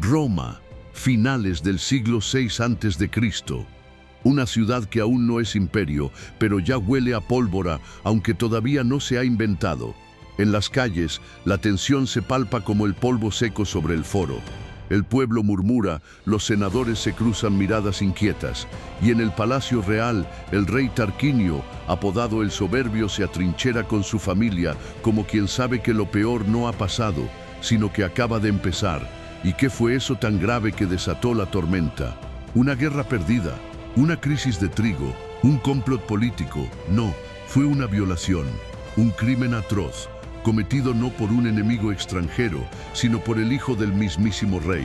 Roma, finales del siglo VI a.C. Una ciudad que aún no es imperio, pero ya huele a pólvora, aunque todavía no se ha inventado. En las calles, la tensión se palpa como el polvo seco sobre el foro. El pueblo murmura, los senadores se cruzan miradas inquietas, y en el Palacio Real, el rey Tarquinio, apodado el Soberbio, se atrinchera con su familia como quien sabe que lo peor no ha pasado, sino que acaba de empezar. ¿Y qué fue eso tan grave que desató la tormenta? ¿Una guerra perdida? ¿Una crisis de trigo? ¿Un complot político? No, fue una violación, un crimen atroz, cometido no por un enemigo extranjero, sino por el hijo del mismísimo rey.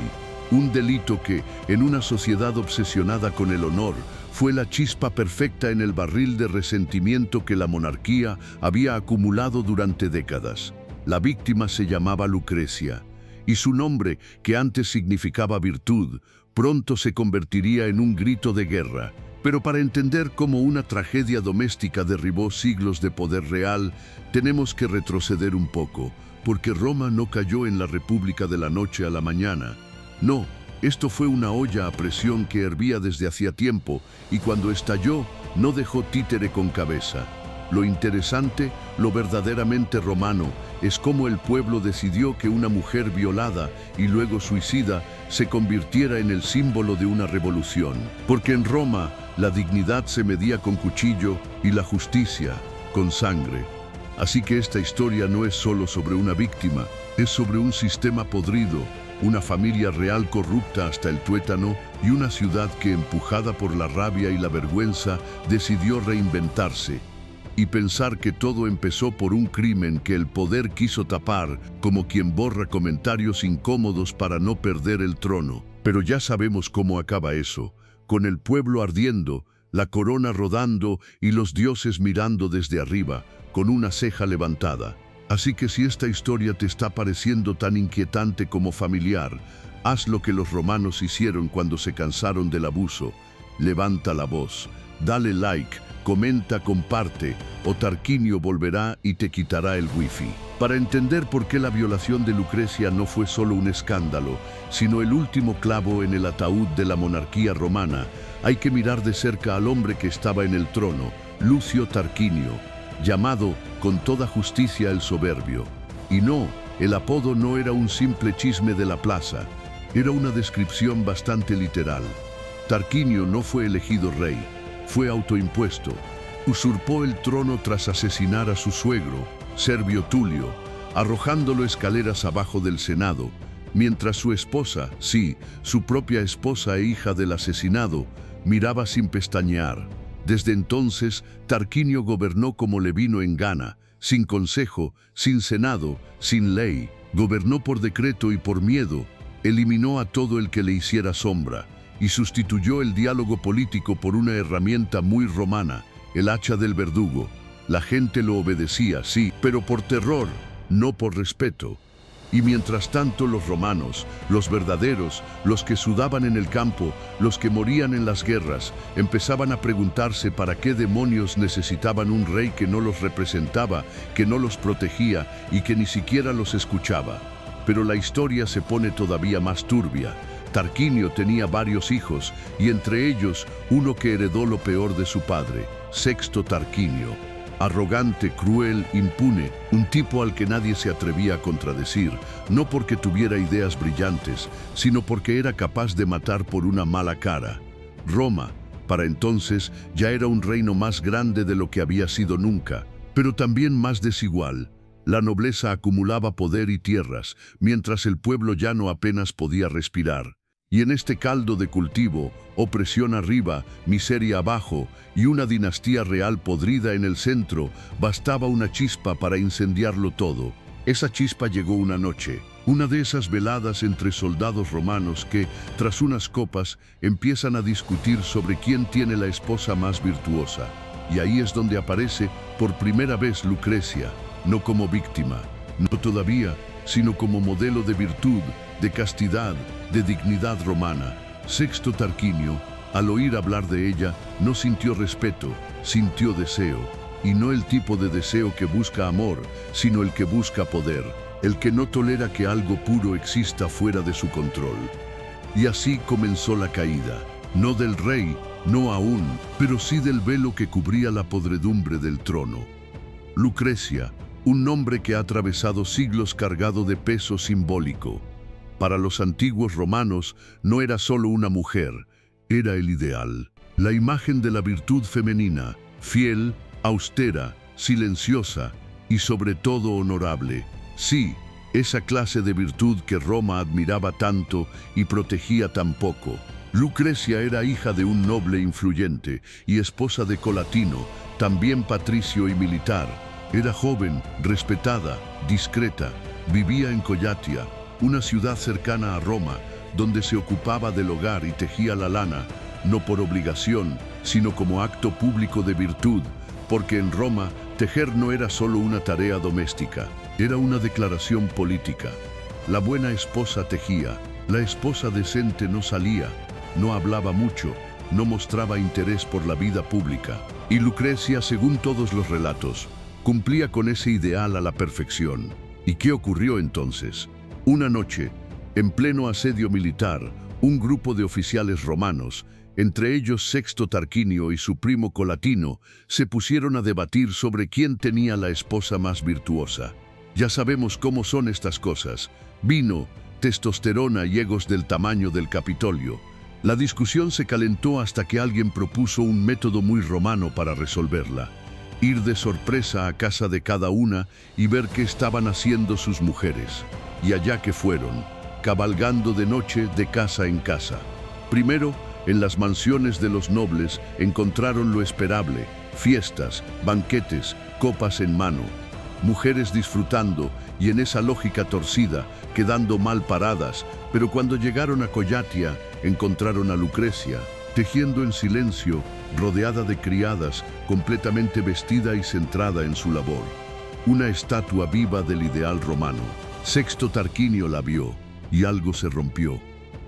Un delito que, en una sociedad obsesionada con el honor, fue la chispa perfecta en el barril de resentimiento que la monarquía había acumulado durante décadas. La víctima se llamaba Lucrecia, y su nombre, que antes significaba virtud, pronto se convertiría en un grito de guerra. Pero para entender cómo una tragedia doméstica derribó siglos de poder real, tenemos que retroceder un poco, porque Roma no cayó en la República de la noche a la mañana. No, esto fue una olla a presión que hervía desde hacía tiempo, y cuando estalló, no dejó títere con cabeza. Lo interesante, lo verdaderamente romano, es cómo el pueblo decidió que una mujer violada y luego suicida se convirtiera en el símbolo de una revolución. Porque en Roma, la dignidad se medía con cuchillo y la justicia con sangre. Así que esta historia no es solo sobre una víctima, es sobre un sistema podrido, una familia real corrupta hasta el tuétano y una ciudad que, empujada por la rabia y la vergüenza, decidió reinventarse. Y pensar que todo empezó por un crimen que el poder quiso tapar, como quien borra comentarios incómodos para no perder el trono. Pero ya sabemos cómo acaba eso, con el pueblo ardiendo, la corona rodando y los dioses mirando desde arriba, con una ceja levantada. Así que si esta historia te está pareciendo tan inquietante como familiar, haz lo que los romanos hicieron cuando se cansaron del abuso. Levanta la voz, dale like, comenta, comparte, o Tarquinio volverá y te quitará el wifi. Para entender por qué la violación de Lucrecia no fue solo un escándalo, sino el último clavo en el ataúd de la monarquía romana, hay que mirar de cerca al hombre que estaba en el trono, Lucio Tarquinio, llamado con toda justicia el Soberbio. Y no, el apodo no era un simple chisme de la plaza, era una descripción bastante literal. Tarquinio no fue elegido rey, fue autoimpuesto. Usurpó el trono tras asesinar a su suegro, Servio Tulio, arrojándolo escaleras abajo del Senado, mientras su esposa, sí, su propia esposa e hija del asesinado, miraba sin pestañear. Desde entonces, Tarquinio gobernó como le vino en gana, sin consejo, sin senado, sin ley. Gobernó por decreto y por miedo, eliminó a todo el que le hiciera sombra, y sustituyó el diálogo político por una herramienta muy romana, el hacha del verdugo. La gente lo obedecía, sí, pero por terror, no por respeto. Y mientras tanto los romanos, los verdaderos, los que sudaban en el campo, los que morían en las guerras, empezaban a preguntarse para qué demonios necesitaban un rey que no los representaba, que no los protegía y que ni siquiera los escuchaba. Pero la historia se pone todavía más turbia. Tarquinio tenía varios hijos, y entre ellos uno que heredó lo peor de su padre, Sexto Tarquinio. Arrogante, cruel, impune, un tipo al que nadie se atrevía a contradecir, no porque tuviera ideas brillantes, sino porque era capaz de matar por una mala cara. Roma, para entonces, ya era un reino más grande de lo que había sido nunca, pero también más desigual. La nobleza acumulaba poder y tierras, mientras el pueblo llano apenas podía respirar. Y en este caldo de cultivo, opresión arriba, miseria abajo y una dinastía real podrida en el centro, bastaba una chispa para incendiarlo todo. Esa chispa llegó una noche, una de esas veladas entre soldados romanos que, tras unas copas, empiezan a discutir sobre quién tiene la esposa más virtuosa. Y ahí es donde aparece por primera vez Lucrecia, no como víctima, no todavía, sino como modelo de virtud, de castidad, de dignidad romana. Sexto Tarquinio, al oír hablar de ella, no sintió respeto, sintió deseo. Y no el tipo de deseo que busca amor, sino el que busca poder, el que no tolera que algo puro exista fuera de su control. Y así comenzó la caída, no del rey, no aún, pero sí del velo que cubría la podredumbre del trono. Lucrecia, un nombre que ha atravesado siglos cargado de peso simbólico. Para los antiguos romanos no era solo una mujer, era el ideal. La imagen de la virtud femenina, fiel, austera, silenciosa y sobre todo honorable. Sí, esa clase de virtud que Roma admiraba tanto y protegía tan poco. Lucrecia era hija de un noble influyente y esposa de Colatino, también patricio y militar. Era joven, respetada, discreta. Vivía en Collatia, una ciudad cercana a Roma, donde se ocupaba del hogar y tejía la lana, no por obligación, sino como acto público de virtud, porque en Roma tejer no era solo una tarea doméstica, era una declaración política. La buena esposa tejía, la esposa decente no salía, no hablaba mucho, no mostraba interés por la vida pública. Y Lucrecia, según todos los relatos, cumplía con ese ideal a la perfección. ¿Y qué ocurrió entonces? Una noche, en pleno asedio militar, un grupo de oficiales romanos, entre ellos Sexto Tarquinio y su primo Colatino, se pusieron a debatir sobre quién tenía la esposa más virtuosa. Ya sabemos cómo son estas cosas: vino, testosterona y egos del tamaño del Capitolio. La discusión se calentó hasta que alguien propuso un método muy romano para resolverla: ir de sorpresa a casa de cada una y ver qué estaban haciendo sus mujeres. Y allá que fueron, cabalgando de noche de casa en casa. Primero, en las mansiones de los nobles encontraron lo esperable: fiestas, banquetes, copas en mano, mujeres disfrutando y en esa lógica torcida, quedando mal paradas. Pero cuando llegaron a Collatia, encontraron a Lucrecia, tejiendo en silencio, rodeada de criadas, completamente vestida y centrada en su labor. Una estatua viva del ideal romano. Sexto Tarquinio la vio y algo se rompió.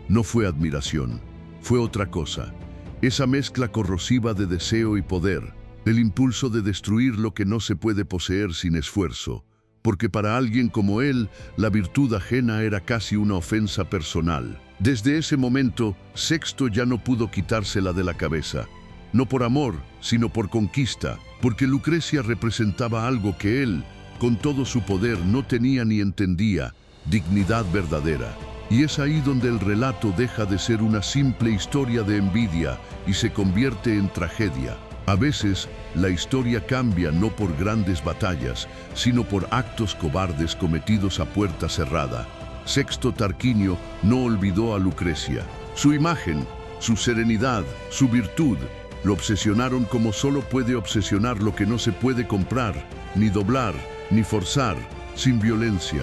No fue admiración, fue otra cosa. Esa mezcla corrosiva de deseo y poder, el impulso de destruir lo que no se puede poseer sin esfuerzo, porque para alguien como él, la virtud ajena era casi una ofensa personal. Desde ese momento, Sexto ya no pudo quitársela de la cabeza, no por amor, sino por conquista, porque Lucrecia representaba algo que él, con todo su poder, no tenía ni entendía: dignidad verdadera. Y es ahí donde el relato deja de ser una simple historia de envidia y se convierte en tragedia. A veces, la historia cambia no por grandes batallas, sino por actos cobardes cometidos a puerta cerrada. Sexto Tarquinio no olvidó a Lucrecia. Su imagen, su serenidad, su virtud, lo obsesionaron como solo puede obsesionar lo que no se puede comprar, ni doblar, ni forzar, sin violencia.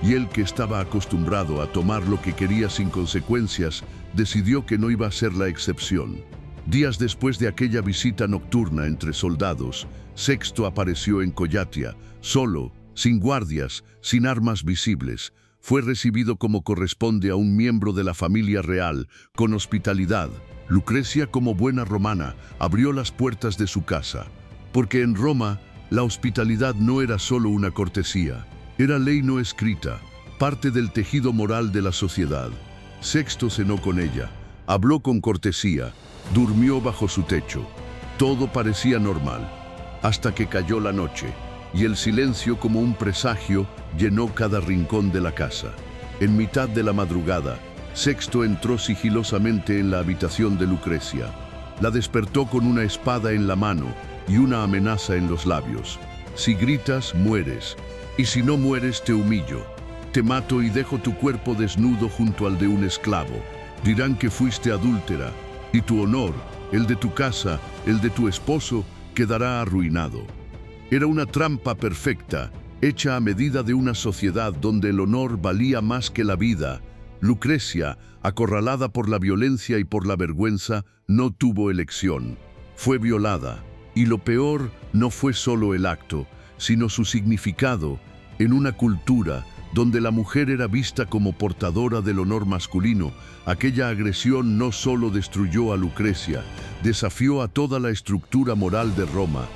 Y él, que estaba acostumbrado a tomar lo que quería sin consecuencias, decidió que no iba a ser la excepción. Días después de aquella visita nocturna entre soldados, Sexto apareció en Collatia, solo, sin guardias, sin armas visibles. Fue recibido como corresponde a un miembro de la familia real, con hospitalidad. Lucrecia, como buena romana, abrió las puertas de su casa, porque en Roma la hospitalidad no era solo una cortesía, era ley no escrita, parte del tejido moral de la sociedad. Sexto cenó con ella, habló con cortesía, durmió bajo su techo. Todo parecía normal, hasta que cayó la noche, y el silencio, como un presagio, llenó cada rincón de la casa. En mitad de la madrugada, Sexto entró sigilosamente en la habitación de Lucrecia. La despertó con una espada en la mano y una amenaza en los labios. Si gritas, mueres, y si no mueres, te humillo. Te mato y dejo tu cuerpo desnudo junto al de un esclavo. Dirán que fuiste adúltera, y tu honor, el de tu casa, el de tu esposo, quedará arruinado. Era una trampa perfecta, hecha a medida de una sociedad donde el honor valía más que la vida. Lucrecia, acorralada por la violencia y por la vergüenza, no tuvo elección. Fue violada, y lo peor no fue solo el acto, sino su significado. En una cultura donde la mujer era vista como portadora del honor masculino, aquella agresión no solo destruyó a Lucrecia, desafió a toda la estructura moral de Roma.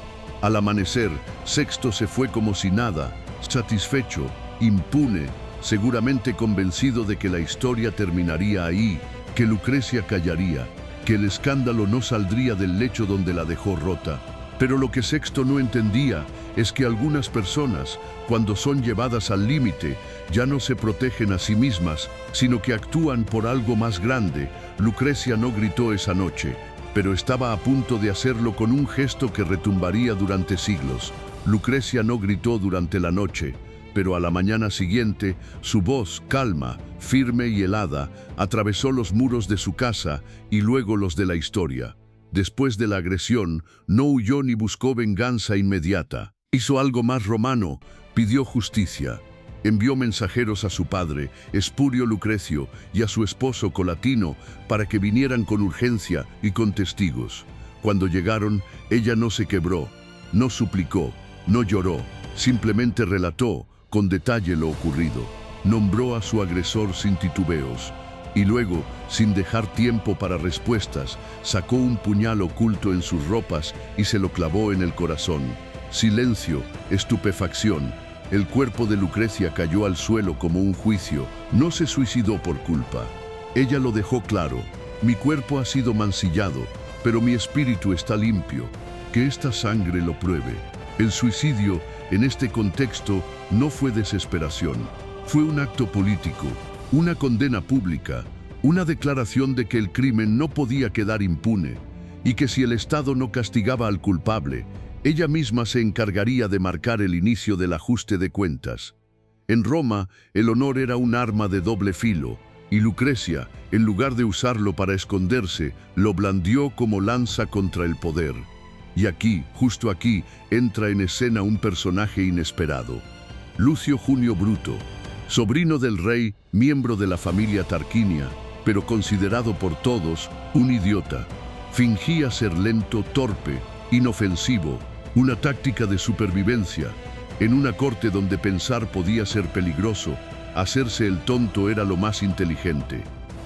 Al amanecer, Sexto se fue como si nada, satisfecho, impune, seguramente convencido de que la historia terminaría ahí, que Lucrecia callaría, que el escándalo no saldría del lecho donde la dejó rota. Pero lo que Sexto no entendía es que algunas personas, cuando son llevadas al límite, ya no se protegen a sí mismas, sino que actúan por algo más grande. Lucrecia no gritó esa noche, pero estaba a punto de hacerlo con un gesto que retumbaría durante siglos. Lucrecia no gritó durante la noche, pero a la mañana siguiente, su voz, calma, firme y helada, atravesó los muros de su casa y luego los de la historia. Después de la agresión, no huyó ni buscó venganza inmediata. Hizo algo más romano, pidió justicia. Envió mensajeros a su padre, Espurio Lucrecio, y a su esposo Colatino para que vinieran con urgencia y con testigos. Cuando llegaron, ella no se quebró, no suplicó, no lloró, simplemente relató con detalle lo ocurrido. Nombró a su agresor sin titubeos. Y luego, sin dejar tiempo para respuestas, sacó un puñal oculto en sus ropas y se lo clavó en el corazón. Silencio, estupefacción. El cuerpo de Lucrecia cayó al suelo como un juicio. No se suicidó por culpa. Ella lo dejó claro. Mi cuerpo ha sido mancillado, pero mi espíritu está limpio. Que esta sangre lo pruebe. El suicidio, en este contexto, no fue desesperación. Fue un acto político. Una condena pública, una declaración de que el crimen no podía quedar impune y que si el Estado no castigaba al culpable, ella misma se encargaría de marcar el inicio del ajuste de cuentas. En Roma, el honor era un arma de doble filo y Lucrecia, en lugar de usarlo para esconderse, lo blandió como lanza contra el poder. Y aquí, justo aquí, entra en escena un personaje inesperado. Lucio Junio Bruto. Sobrino del rey, miembro de la familia Tarquinia, pero considerado por todos un idiota. Fingía ser lento, torpe, inofensivo, una táctica de supervivencia. En una corte donde pensar podía ser peligroso, hacerse el tonto era lo más inteligente.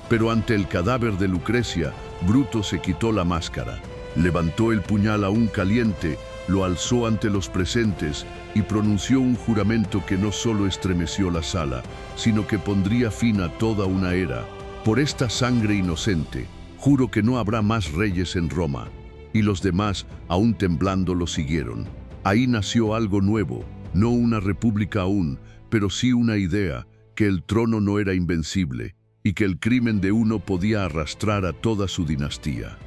Pero ante el cadáver de Lucrecia, Bruto se quitó la máscara. Levantó el puñal aún caliente, lo alzó ante los presentes y pronunció un juramento que no solo estremeció la sala, sino que pondría fin a toda una era. Por esta sangre inocente, juro que no habrá más reyes en Roma. Y los demás, aún temblando, lo siguieron. Ahí nació algo nuevo, no una república aún, pero sí una idea, que el trono no era invencible y que el crimen de uno podía arrastrar a toda su dinastía.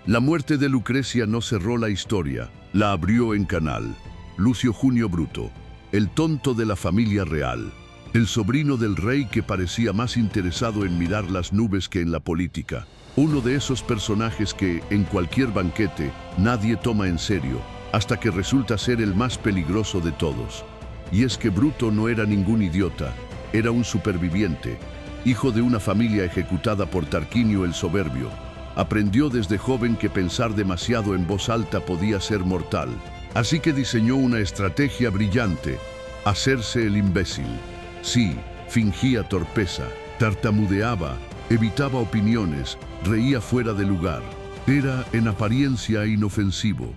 La muerte de Lucrecia no cerró la historia, la abrió en canal. Lucio Junio Bruto, el tonto de la familia real, el sobrino del rey que parecía más interesado en mirar las nubes que en la política, uno de esos personajes que, en cualquier banquete, nadie toma en serio, hasta que resulta ser el más peligroso de todos. Y es que Bruto no era ningún idiota, era un superviviente, hijo de una familia ejecutada por Tarquinio el Soberbio. Aprendió desde joven que pensar demasiado en voz alta podía ser mortal. Así que diseñó una estrategia brillante: hacerse el imbécil. Sí, fingía torpeza, tartamudeaba, evitaba opiniones, reía fuera de lugar. Era, en apariencia, inofensivo.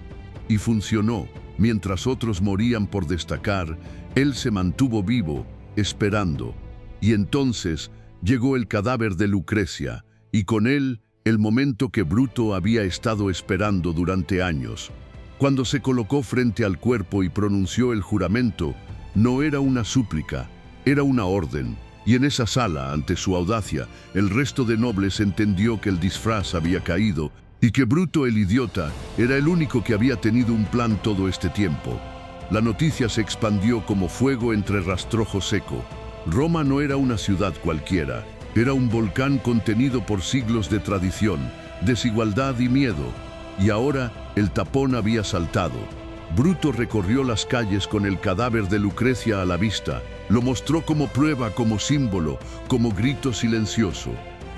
Y funcionó. Mientras otros morían por destacar, él se mantuvo vivo, esperando. Y entonces llegó el cadáver de Lucrecia, y con él el momento que Bruto había estado esperando durante años. Cuando se colocó frente al cuerpo y pronunció el juramento, no era una súplica, era una orden. Y en esa sala, ante su audacia, el resto de nobles entendió que el disfraz había caído y que Bruto el idiota era el único que había tenido un plan todo este tiempo. La noticia se expandió como fuego entre rastrojo seco. Roma no era una ciudad cualquiera. Era un volcán contenido por siglos de tradición, desigualdad y miedo. Y ahora el tapón había saltado. Bruto recorrió las calles con el cadáver de Lucrecia a la vista. Lo mostró como prueba, como símbolo, como grito silencioso.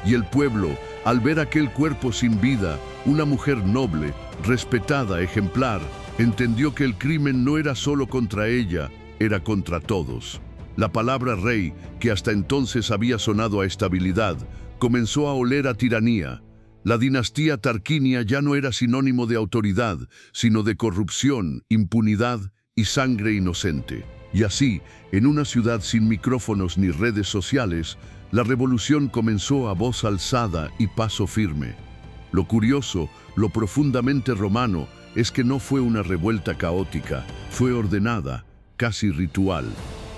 Y el pueblo, al ver aquel cuerpo sin vida, una mujer noble, respetada, ejemplar, entendió que el crimen no era solo contra ella, era contra todos. La palabra rey, que hasta entonces había sonado a estabilidad, comenzó a oler a tiranía. La dinastía Tarquinia ya no era sinónimo de autoridad, sino de corrupción, impunidad y sangre inocente. Y así, en una ciudad sin micrófonos ni redes sociales, La revolución comenzó a voz alzada y paso firme. Lo curioso, lo profundamente romano, es que no fue una revuelta caótica, fue ordenada, casi ritual,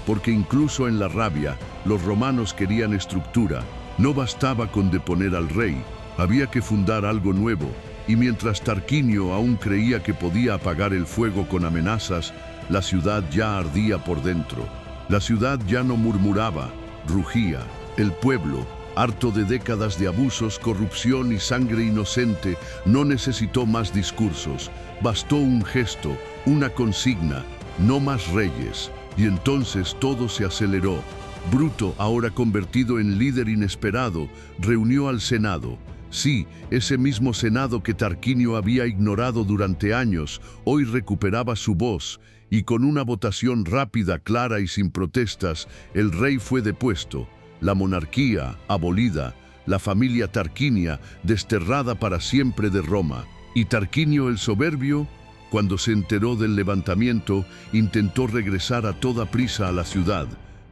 porque incluso en la rabia, los romanos querían estructura. No bastaba con deponer al rey, había que fundar algo nuevo, y mientras Tarquinio aún creía que podía apagar el fuego con amenazas, la ciudad ya ardía por dentro. La ciudad ya no murmuraba, rugía. El pueblo, harto de décadas de abusos, corrupción y sangre inocente, no necesitó más discursos. Bastó un gesto, una consigna, no más reyes. Y entonces todo se aceleró. Bruto, ahora convertido en líder inesperado, reunió al Senado. Sí, ese mismo Senado que Tarquinio había ignorado durante años, hoy recuperaba su voz, y con una votación rápida, clara y sin protestas, el rey fue depuesto. La monarquía abolida, la familia Tarquinia desterrada para siempre de Roma. Y Tarquinio el soberbio, cuando se enteró del levantamiento, intentó regresar a toda prisa a la ciudad,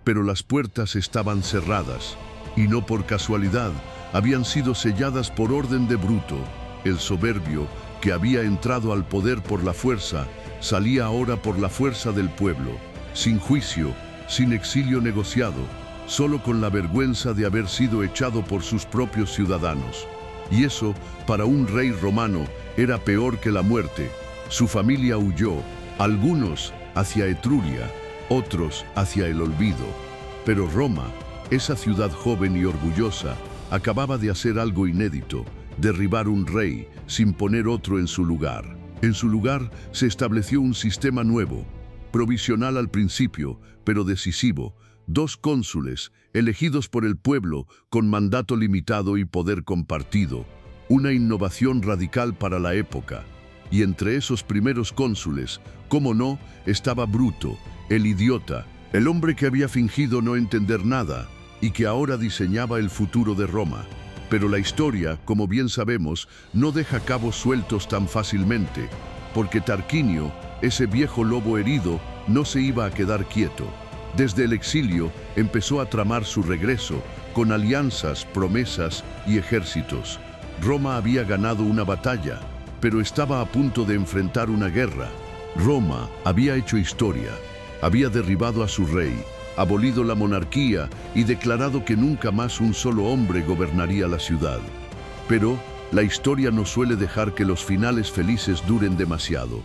pero las puertas estaban cerradas, y no por casualidad, habían sido selladas por orden de Bruto. El soberbio, que había entrado al poder por la fuerza, salía ahora por la fuerza del pueblo, sin juicio, sin exilio negociado, solo con la vergüenza de haber sido echado por sus propios ciudadanos. Y eso, para un rey romano, era peor que la muerte. Su familia huyó, algunos hacia Etruria, otros hacia el olvido. Pero Roma, esa ciudad joven y orgullosa, acababa de hacer algo inédito, derribar un rey sin poner otro en su lugar. En su lugar se estableció un sistema nuevo, provisional al principio, pero decisivo. 2 cónsules, elegidos por el pueblo, con mandato limitado y poder compartido. Una innovación radical para la época. Y entre esos primeros cónsules, cómo no, estaba Bruto, el idiota, el hombre que había fingido no entender nada y que ahora diseñaba el futuro de Roma. Pero la historia, como bien sabemos, no deja cabos sueltos tan fácilmente, porque Tarquinio, ese viejo lobo herido, no se iba a quedar quieto. Desde el exilio empezó a tramar su regreso, con alianzas, promesas y ejércitos. Roma había ganado una batalla, pero estaba a punto de enfrentar una guerra. Roma había hecho historia, había derribado a su rey, abolido la monarquía y declarado que nunca más un solo hombre gobernaría la ciudad. Pero la historia no suele dejar que los finales felices duren demasiado.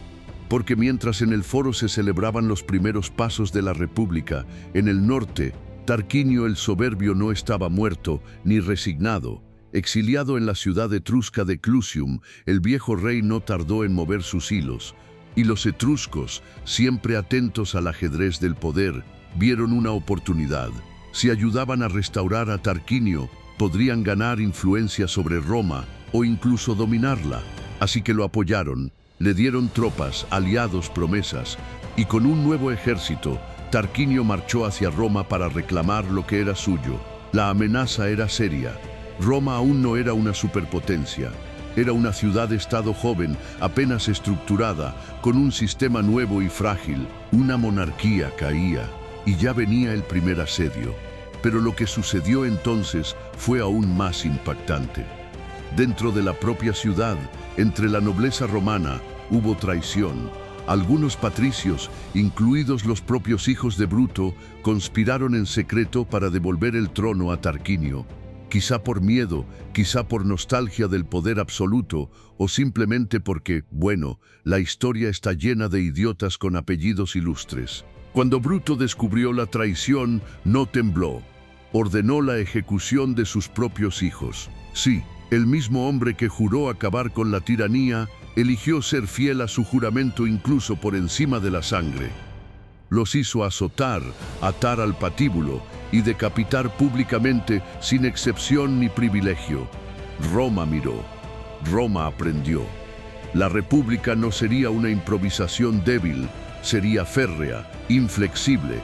Porque mientras en el foro se celebraban los primeros pasos de la República, en el norte, Tarquinio el soberbio no estaba muerto ni resignado. Exiliado en la ciudad etrusca de Clusium, el viejo rey no tardó en mover sus hilos, y los etruscos, siempre atentos al ajedrez del poder, vieron una oportunidad. Si ayudaban a restaurar a Tarquinio, podrían ganar influencia sobre Roma o incluso dominarla. Así que lo apoyaron. Le dieron tropas, aliados, promesas, y con un nuevo ejército, Tarquinio marchó hacia Roma para reclamar lo que era suyo. La amenaza era seria. Roma aún no era una superpotencia. Era una ciudad-estado joven, apenas estructurada, con un sistema nuevo y frágil. Una monarquía caía, y ya venía el primer asedio. Pero lo que sucedió entonces fue aún más impactante. Dentro de la propia ciudad, entre la nobleza romana, hubo traición. Algunos patricios, incluidos los propios hijos de Bruto, conspiraron en secreto para devolver el trono a Tarquinio. Quizá por miedo, quizá por nostalgia del poder absoluto, o simplemente porque, bueno, la historia está llena de idiotas con apellidos ilustres. Cuando Bruto descubrió la traición, no tembló. Ordenó la ejecución de sus propios hijos. Sí, el mismo hombre que juró acabar con la tiranía, eligió ser fiel a su juramento incluso por encima de la sangre. Los hizo azotar, atar al patíbulo y decapitar públicamente sin excepción ni privilegio. Roma miró, Roma aprendió. La república no sería una improvisación débil, sería férrea, inflexible,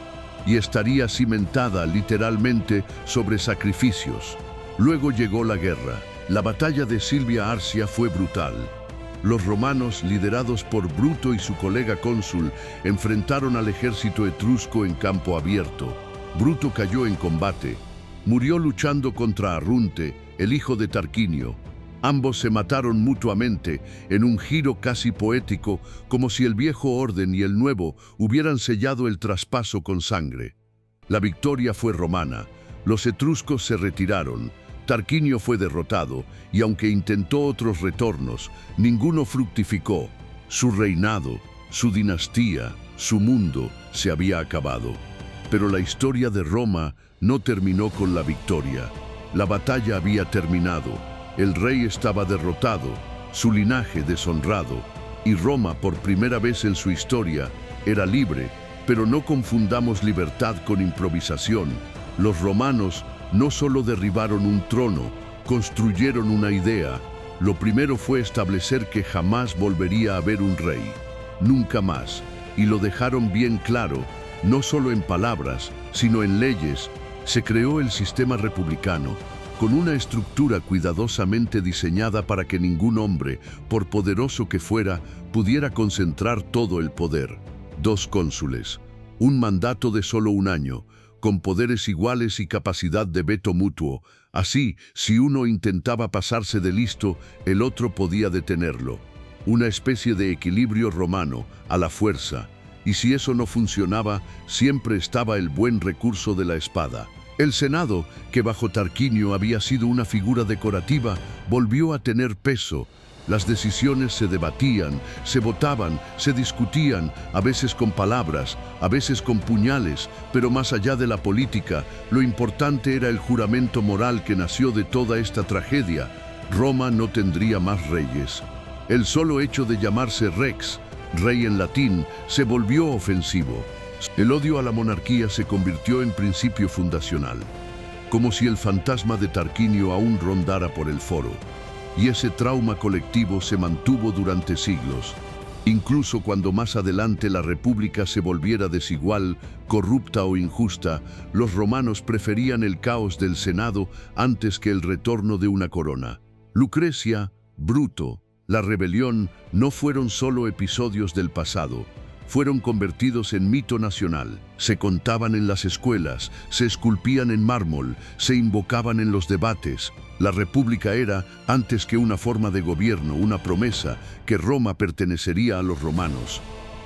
y estaría cimentada literalmente sobre sacrificios. Luego llegó la guerra. La batalla de Silvia Arcia fue brutal. Los romanos, liderados por Bruto y su colega cónsul, enfrentaron al ejército etrusco en campo abierto. Bruto cayó en combate, Murió luchando contra Arrunte, el hijo de Tarquinio. Ambos se mataron mutuamente en un giro casi poético, como si el viejo orden y el nuevo hubieran sellado el traspaso con sangre. La victoria fue romana. Los etruscos se retiraron. Tarquinio fue derrotado, y aunque intentó otros retornos, ninguno fructificó. Su reinado, su dinastía, su mundo se había acabado. Pero la historia de Roma no terminó con la victoria. La batalla había terminado, el rey estaba derrotado, su linaje deshonrado, y Roma, por primera vez en su historia, era libre. Pero no confundamos libertad con improvisación. Los romanos no solo derribaron un trono, construyeron una idea. Lo primero fue establecer que jamás volvería a haber un rey. Nunca más. Y lo dejaron bien claro, no solo en palabras, sino en leyes. Se creó el sistema republicano, con una estructura cuidadosamente diseñada para que ningún hombre, por poderoso que fuera, pudiera concentrar todo el poder. 2 cónsules, un mandato de solo un año, con poderes iguales y capacidad de veto mutuo. Así, si uno intentaba pasarse de listo, el otro podía detenerlo. Una especie de equilibrio romano, a la fuerza. Y si eso no funcionaba, siempre estaba el buen recurso de la espada. El Senado, que bajo Tarquinio había sido una figura decorativa, volvió a tener peso. Las decisiones se debatían, se votaban, se discutían, a veces con palabras, a veces con puñales, pero más allá de la política, lo importante era el juramento moral que nació de toda esta tragedia. Roma no tendría más reyes. El solo hecho de llamarse Rex, rey en latín, se volvió ofensivo. El odio a la monarquía se convirtió en principio fundacional, como si el fantasma de Tarquinio aún rondara por el foro. Y ese trauma colectivo se mantuvo durante siglos, incluso cuando más adelante la república se volviera desigual, corrupta o injusta. Los romanos preferían el caos del Senado antes que el retorno de una corona. Lucrecia, Bruto, la rebelión no fueron solo episodios del pasado, fueron convertidos en mito nacional. Se contaban en las escuelas, se esculpían en mármol, se invocaban en los debates. La república era, antes que una forma de gobierno, una promesa que Roma pertenecería a los romanos.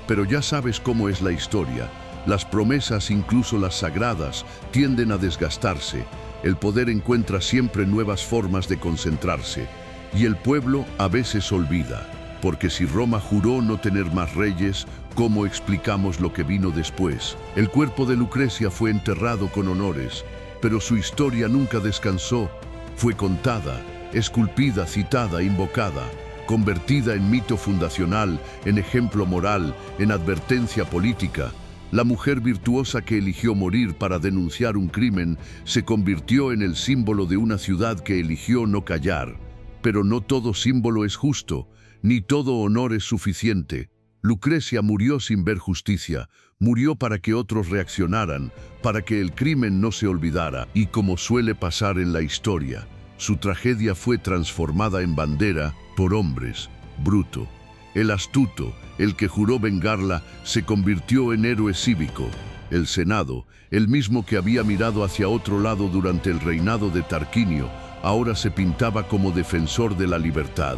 Pero ya sabes cómo es la historia. Las promesas, incluso las sagradas, tienden a desgastarse. El poder encuentra siempre nuevas formas de concentrarse. Y el pueblo a veces olvida. Porque si Roma juró no tener más reyes, ¿cómo explicamos lo que vino después? El cuerpo de Lucrecia fue enterrado con honores, pero su historia nunca descansó. Fue contada, esculpida, citada, invocada, convertida en mito fundacional, en ejemplo moral, en advertencia política. La mujer virtuosa que eligió morir para denunciar un crimen se convirtió en el símbolo de una ciudad que eligió no callar. Pero no todo símbolo es justo, ni todo honor es suficiente. Lucrecia murió sin ver justicia, murió para que otros reaccionaran, para que el crimen no se olvidara, y como suele pasar en la historia, su tragedia fue transformada en bandera por hombres. Bruto, el astuto, el que juró vengarla, se convirtió en héroe cívico. El Senado, el mismo que había mirado hacia otro lado durante el reinado de Tarquinio, ahora se pintaba como defensor de la libertad.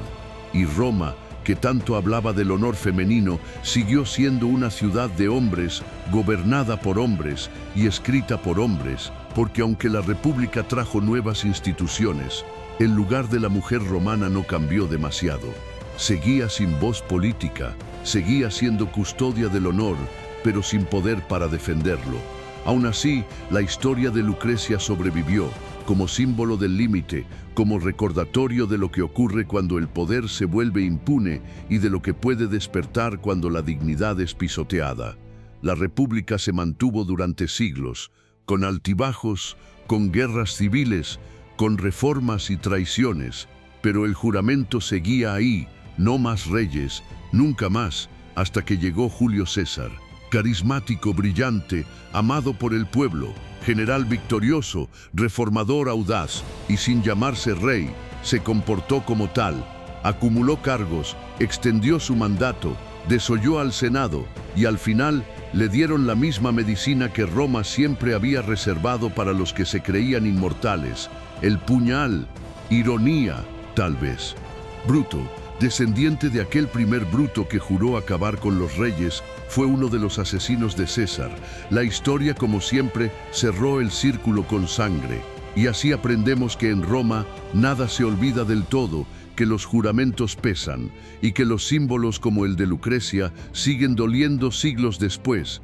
Y Roma, que tanto hablaba del honor femenino, siguió siendo una ciudad de hombres, gobernada por hombres y escrita por hombres, porque aunque la república trajo nuevas instituciones, el lugar de la mujer romana no cambió demasiado. Seguía sin voz política, seguía siendo custodia del honor, pero sin poder para defenderlo. Aún así, la historia de Lucrecia sobrevivió, como símbolo del límite, como recordatorio de lo que ocurre cuando el poder se vuelve impune y de lo que puede despertar cuando la dignidad es pisoteada. La república se mantuvo durante siglos, con altibajos, con guerras civiles, con reformas y traiciones, pero el juramento seguía ahí, no más reyes, nunca más, hasta que llegó Julio César. Carismático, brillante, amado por el pueblo, general victorioso, reformador audaz, y sin llamarse rey, se comportó como tal, acumuló cargos, extendió su mandato, desoyó al Senado y al final le dieron la misma medicina que Roma siempre había reservado para los que se creían inmortales, el puñal, ironía, tal vez. Bruto, descendiente de aquel primer Bruto que juró acabar con los reyes, fue uno de los asesinos de César. La historia, como siempre, cerró el círculo con sangre. Y así aprendemos que en Roma nada se olvida del todo, que los juramentos pesan y que los símbolos como el de Lucrecia siguen doliendo siglos después.